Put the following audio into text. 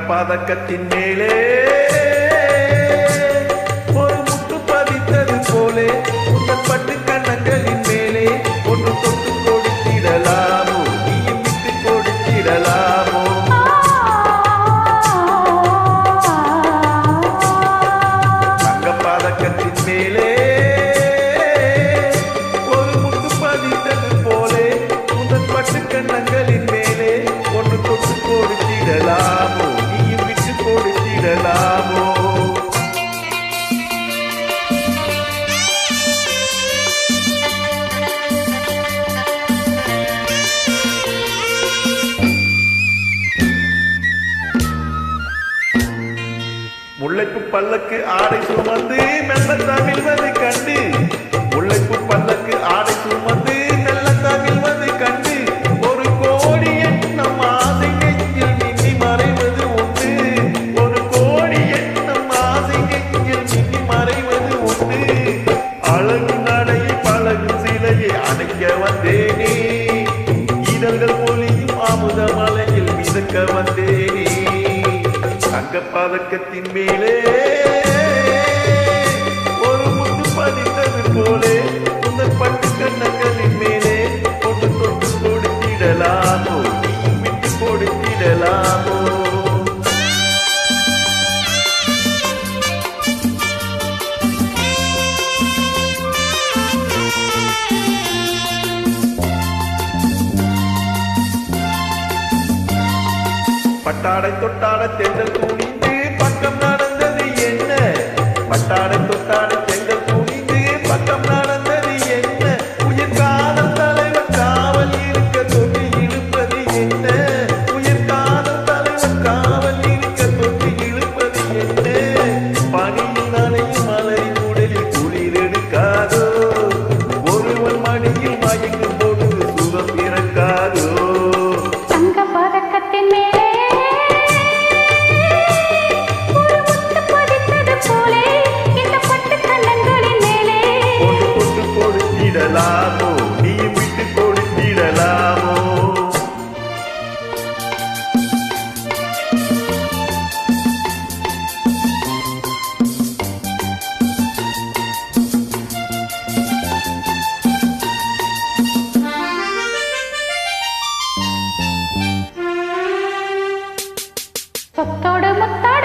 பதக்கத்தின் மேலே ஒரு முட்டு பதித்தது போலே உங்கள் பட்டு கண்ணங்களின் மேலே ஒன்று தொட்டு கொடுத்திடலாமோ நீயும் விட்டு கொடுத்திடலாமோ தங்க பதக்கத்தின் மேலே ஒரு முட்டு பதித்தது போலே உங்கள் பட்டு கண்ணங்களின் மேலே ஒன்று தொட்டு கொடுத்திடலாமோ நீயும் விட்டு கொடுத்திடலாமோ முல்லைப்பு பல்லக்கு ஆடை சுமந்து மெல்ல தமிழ்வது கண்டு முல்லைப்பு பல்லக்கு ஆடை சுமந்து மெல்ல தமிழ்வது கண்டு ஒரு கோடி எண்ணம் ஆசை நெஞ்சில் மின்னி மறைவது உண்டு ஒரு கோடி எண்ணம் ஆசை நெஞ்சில் மின்னி மறைவது உண்டு அழகு நடையை பழகு சிலையை அணைக்க வந்தேனே இதழ்கள் பொலியும் அமுத மலையில் மிதக்க வந்தேனே தங்க பதக்கத்தின் மேலே ஒரு முட்டு பதித்தது போலே உங்கள் பட்டு கண்ணங்களின் மேலே ஒன்று தொட்டு கொடுத்திடலாமோ நீயும் விட்டு கொடுத்திடலாமோ பட்டாடை தொட்டாட தென்றல் துணிந்து பக்கம் நடந்தது என்ன பட்டாடை தொட்டாட தென்றல் துணிந்து பக்கம் நடந்தது என்ன உயிர் காதல் தலைவர் காவல் இருக்க தொட்டி இழுப்பது என்ன உயிர் காதல் தலைவர் காவல் இருக்க தொட்டி இழுப்பது என்ன பனியில் நனையும் மலரின் உடலில் குளிர் எடுக்காதோ ஒருவன் மடியில் மயங்கும் பொழுது சுகம் பிறக்காதோ தங்க பதக்கத்தின் மேலே கொடுத்திடலாமோ நீயும் விட்டு கொடுத்திடலாமோ முத்தோடு முத்தாடு